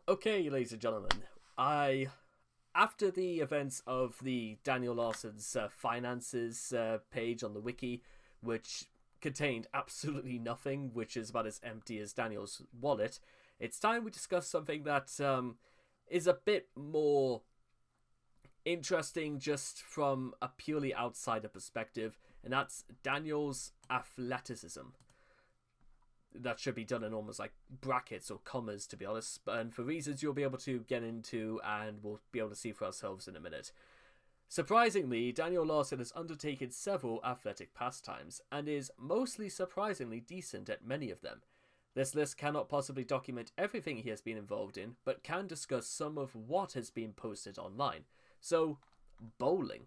Okay, ladies and gentlemen, after the events of the Daniel Larson's finances page on the Wiki, which contained absolutely nothing, which is about as empty as Daniel's wallet, it's time we discuss something that is a bit more interesting just from a purely outsider perspective, and that's Daniel's athleticism. That should be done in almost like brackets or commas, to be honest, and for reasons you'll be able to get into and we'll be able to see for ourselves in a minute. Surprisingly, Daniel Larson has undertaken several athletic pastimes and is mostly surprisingly decent at many of them. This list cannot possibly document everything he has been involved in, but can discuss some of what has been posted online. So, bowling.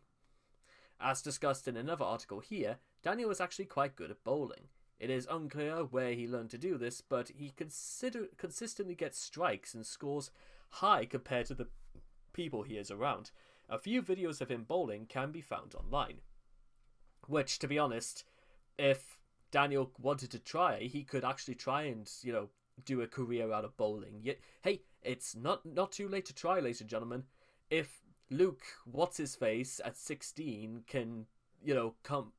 As discussed in another article here, Daniel is actually quite good at bowling. It is unclear where he learned to do this, but he consistently gets strikes and scores high compared to the people he is around. A few videos of him bowling can be found online. Which, to be honest, if Daniel wanted to try, he could actually try and, do a career out of bowling. Yet, hey, it's not too late to try, ladies and gentlemen. If Luke, what's-his-face, at 16 can,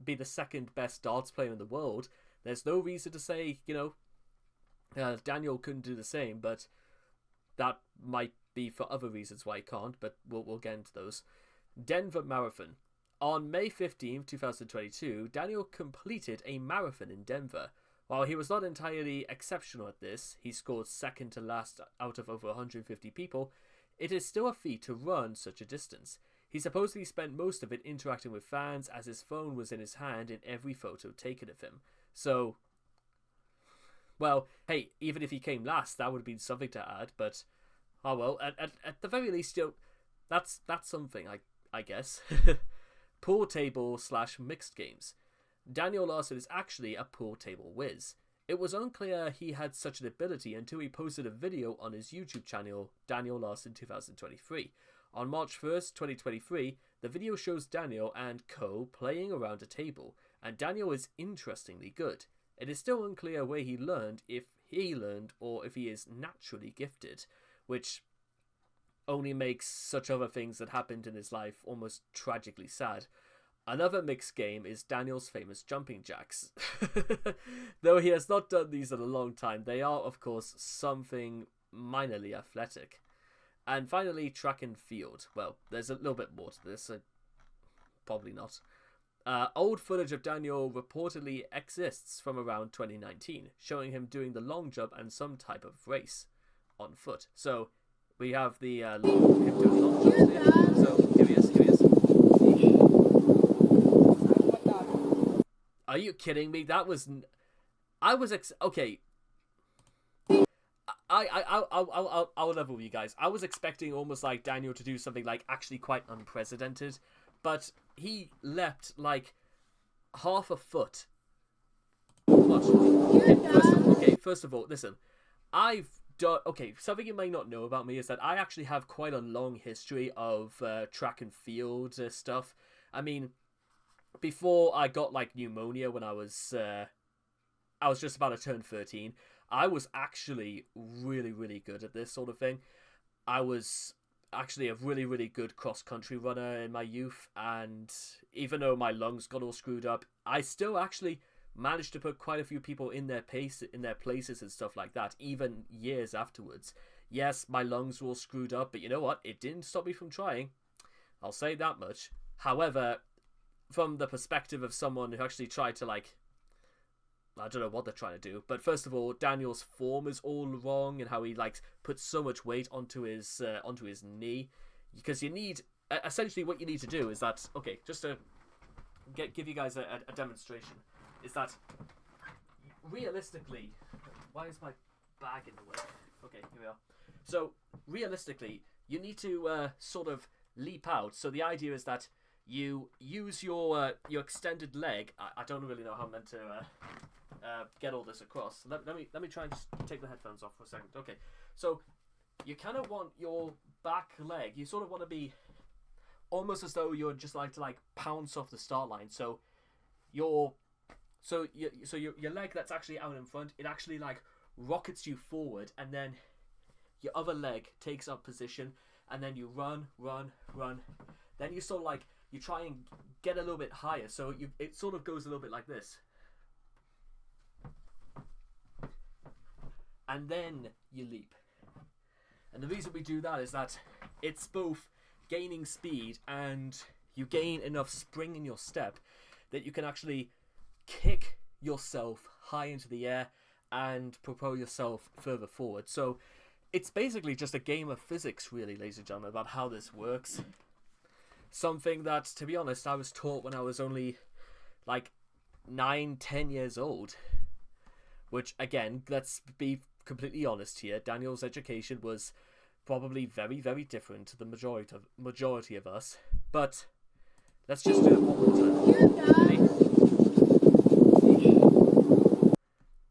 be the second best darts player in the world, there's no reason to say, Daniel couldn't do the same, but that might be for other reasons why he can't, but we'll get into those. Denver Marathon. On May 15th, 2022, Daniel completed a marathon in Denver. While he was not entirely exceptional at this, he scored second to last out of over 150 people, it is still a feat to run such a distance. He supposedly spent most of it interacting with fans as his phone was in his hand in every photo taken of him. So, well, hey, even if he came last, that would have been something to add, but, oh well, at the very least, that's something, I guess. Pool table / mixed games. Daniel Larson is actually a pool table whiz. It was unclear he had such an ability until he posted a video on his YouTube channel, Daniel Larson 2023. On March 1st, 2023, the video shows Daniel and co playing around a table, and Daniel is interestingly good. It is still unclear where he learned, if he learned, or if he is naturally gifted, which only makes such other things that happened in his life almost tragically sad. Another mixed game is Daniel's famous jumping jacks. Though he has not done these in a long time, they are, of course, something minorly athletic. And finally, track and field. Well, there's a little bit more to this, so probably not. Old footage of Daniel reportedly exists from around 2019, showing him doing the long jump and some type of race on foot. So, we have the him doing long jumps here. So, here he is. Are you kidding me? That was... okay. I'll level with you guys. I was expecting almost like Daniel to do something like actually quite unprecedented, but he leapt like half a foot. Watch. First of all, listen. Something you may not know about me is that I actually have quite a long history of track and field stuff. I mean, before I got like pneumonia when I was just about to turn 13, I was actually really, really good at this sort of thing. I was actually a really, really good cross-country runner in my youth, and even though my lungs got all screwed up, I still actually managed to put quite a few people in their places and stuff like that, even years afterwards. Yes, my lungs were all screwed up, but you know what? It didn't stop me from trying. I'll say that much. However, from the perspective of someone who actually tried to, I don't know what they're trying to do, but first of all, Daniel's form is all wrong, and how he puts so much weight onto his knee, because you need essentially what you need to do is that, okay, just to give you guys a demonstration, is that realistically, why is my bag in the way? Okay, here we are. So realistically, you need to sort of leap out. So the idea is that you use your extended leg. I don't really know how I'm meant to get all this across. Let me try and just take the headphones off for a second. Okay, so you kind of want your back leg. You sort of want to be almost as though you're just to pounce off the start line. So your leg that's actually out in front, it actually rockets you forward, and then your other leg takes up position, and then you run, run, run. Then you sort of like, you try and get a little bit higher, so it sort of goes a little bit like this. And then you leap. And the reason we do that is that it's both gaining speed and you gain enough spring in your step that you can actually kick yourself high into the air and propel yourself further forward. So it's basically just a game of physics, really, ladies and gentlemen, about how this works. Something that, to be honest, I was taught when I was only like 9-10 years old. Which, again, let's be completely honest here, Daniel's education was probably very, very different to the majority of us. But let's just do it one more time.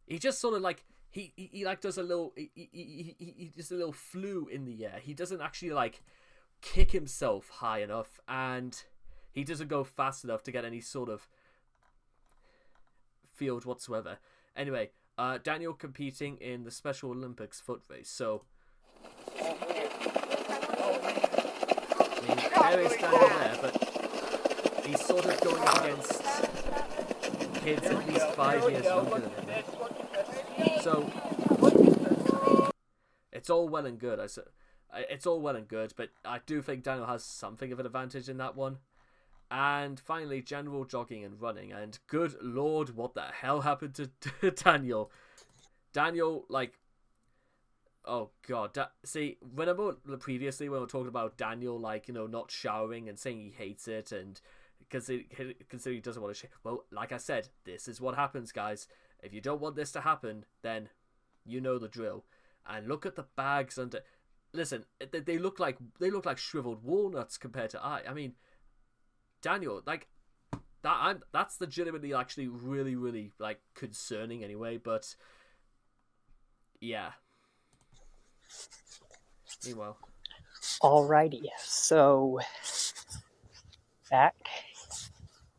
He just sort of like he like does a little he does a little flew in the air. He doesn't actually like kick himself high enough, and he doesn't go fast enough to get any sort of field whatsoever. Anyway, Daniel competing in the Special Olympics foot race. So, I mean, there is Daniel there, but he's sort of going up against kids at least 5 years younger than him. So, it's all well and good. It's all well and good, but I do think Daniel has something of an advantage in that one. And finally, general jogging and running. And good lord, what the hell happened to Daniel? Daniel, like, oh god. See, remember previously when we were talking about Daniel, like, you know, not showering and saying he hates it and considering he doesn't want to shower? Well, like I said, this is what happens, guys. If you don't want this to happen, then you know the drill. And look at the bags under. Listen, they look like shriveled walnuts compared to I mean, Daniel, like that's legitimately actually really, really like concerning anyway, but yeah. Meanwhile. Alrighty, so back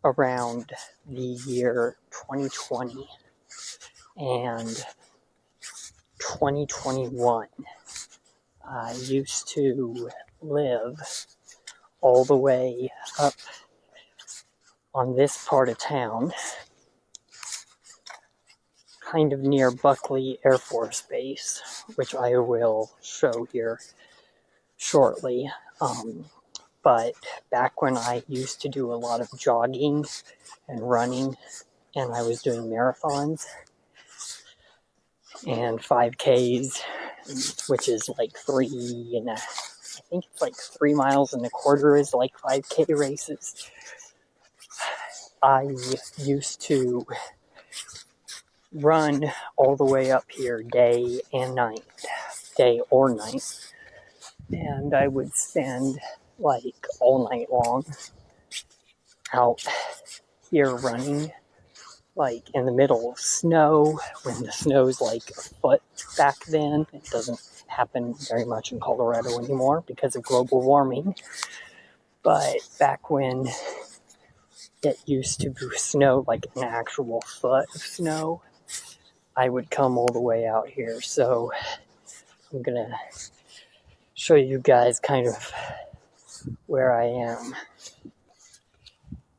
around the year 2020 and 2021, I used to live all the way up on this part of town, kind of near Buckley Air Force Base, which I will show here shortly. But back when I used to do a lot of jogging and running, and I was doing marathons and 5Ks, which is like I think it's like 3 miles and a quarter is like 5K races. I used to run all the way up here day or night, and I would spend like all night long out here running, like in the middle of snow, when the snow's like a foot back then. It doesn't happen very much in Colorado anymore because of global warming, but back when it used to snow like an actual foot of snow, I would come all the way out here. So I'm gonna show you guys kind of where I am.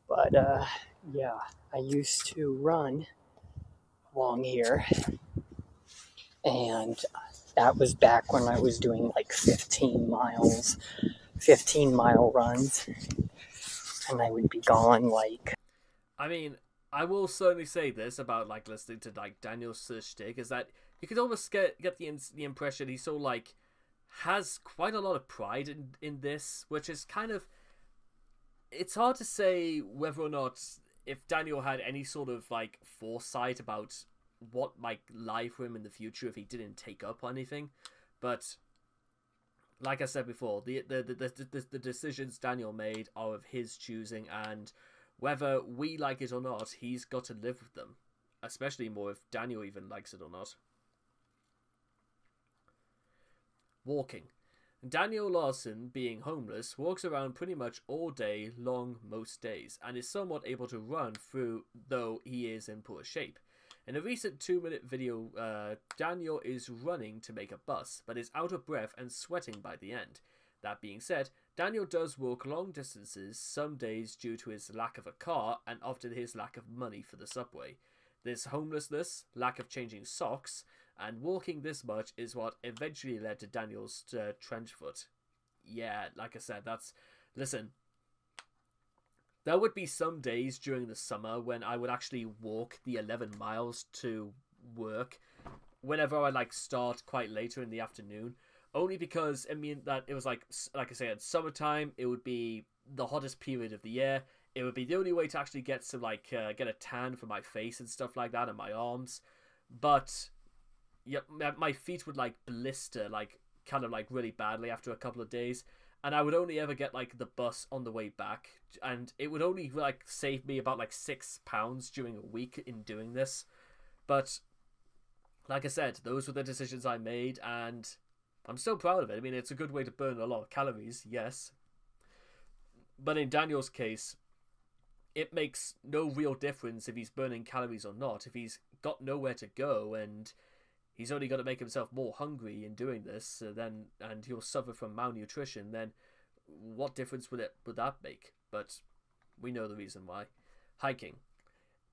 But yeah, I used to run along here, and that was back when I was doing like 15-mile runs, and I would be gone like. I mean, I will certainly say this about like listening to like Daniel's shtick is that you could almost get the impression he so like has quite a lot of pride in this, which is kind of, it's hard to say whether or not if Daniel had any sort of like foresight about what might lie for him in the future if he didn't take up anything. But like I said before, the decisions Daniel made are of his choosing, and whether we like it or not, he's got to live with them. Especially more if Daniel even likes it or not. Walking. Daniel Larson, being homeless, walks around pretty much all day long most days, and is somewhat able to run through, though he is in poor shape. In a recent 2-minute video, Daniel is running to make a bus, but is out of breath and sweating by the end. That being said, Daniel does walk long distances some days due to his lack of a car and often his lack of money for the subway. This homelessness, lack of changing socks, and walking this much is what eventually led to Daniel's trench foot. Yeah, like I said, listen, there would be some days during the summer when I would actually walk the 11 miles to work whenever I start quite later in the afternoon, only because that it was like I said, summertime. It would be the hottest period of the year. It would be the only way to actually get some get a tan for my face and stuff like that and my arms. But yeah, my feet would blister kind of really badly after a couple of days. And I would only ever get the bus on the way back, and it would only save me about £6 during a week in doing this. But like I said, those were the decisions I made, and I'm still proud of it. I mean, it's a good way to burn a lot of calories, yes. But in Daniel's case, it makes no real difference if he's burning calories or not. If he's got nowhere to go and he's only going to make himself more hungry in doing this, and he'll suffer from malnutrition, then what difference would that make? But we know the reason why. Hiking.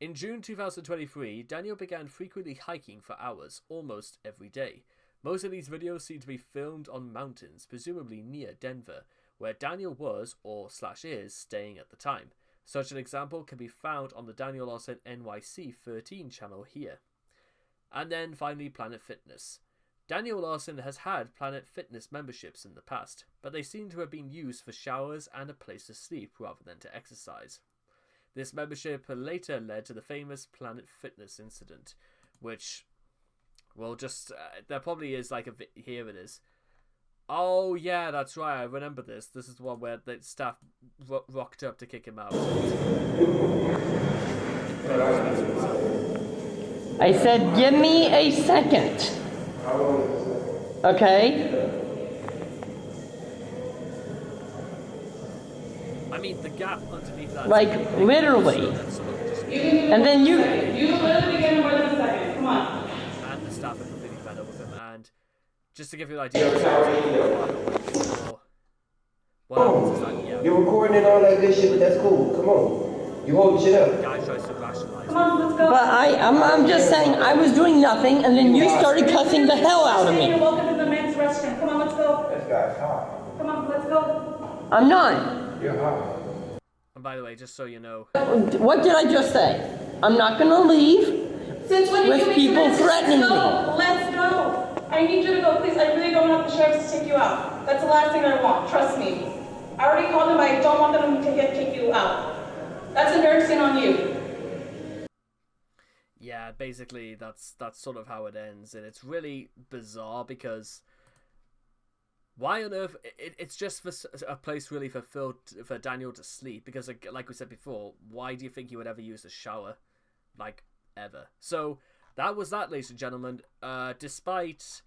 In June 2023, Daniel began frequently hiking for hours, almost every day. Most of these videos seem to be filmed on mountains, presumably near Denver, where Daniel was, or /is, staying at the time. Such an example can be found on the Daniel Larson NYC 13 channel here. And then finally, Planet Fitness. Daniel Larson has had Planet Fitness memberships in the past, but they seem to have been used for showers and a place to sleep rather than to exercise. This membership later led to the famous Planet Fitness incident, which, well, just, there probably is here it is. Oh yeah, that's right, I remember this. This is the one where the staff rocked up to kick him out. I said, give me a second. Okay? I mean, the gap underneath that. Literally. And then you literally get more than a second. Come on. And the staff are completely fed up with him. And just to give you an idea, what happens is that, yeah. You're recording and all that good shit, but that's cool. Come on. You hold shit up. The guy tries to rationalize. Come on, let's go. But I'm just saying, I was doing nothing, and then you started cussing the hell out of You're me. welcome to the men's restroom. Come on, let's go. This guy's hot. Come on, let's go. I'm not. You're hot. And by the way, just so you know, What did I just say? I'm not going to leave Since when with people threatening me. Let's go. I need you to go, please. I really don't want the sheriffs to take you out. That's the last thing I want. Trust me. I already called them. I don't want them to kick you out. That's embarrassing on you. yeah, basically that's sort of how it ends, and it's really bizarre because why on earth? It's just for a place really for Daniel to sleep, because like we said before, why do you think he would ever use a shower, ever? So that was that, ladies and gentlemen. Despite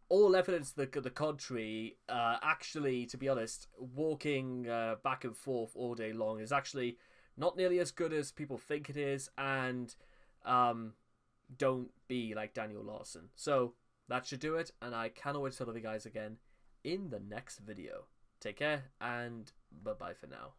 all evidence the contrary, actually, to be honest, walking back and forth all day long is actually not nearly as good as people think it is, and don't be like Daniel Larson. So that should do it, and I cannot wait to talk to you guys again in the next video. Take care, and bye-bye for now.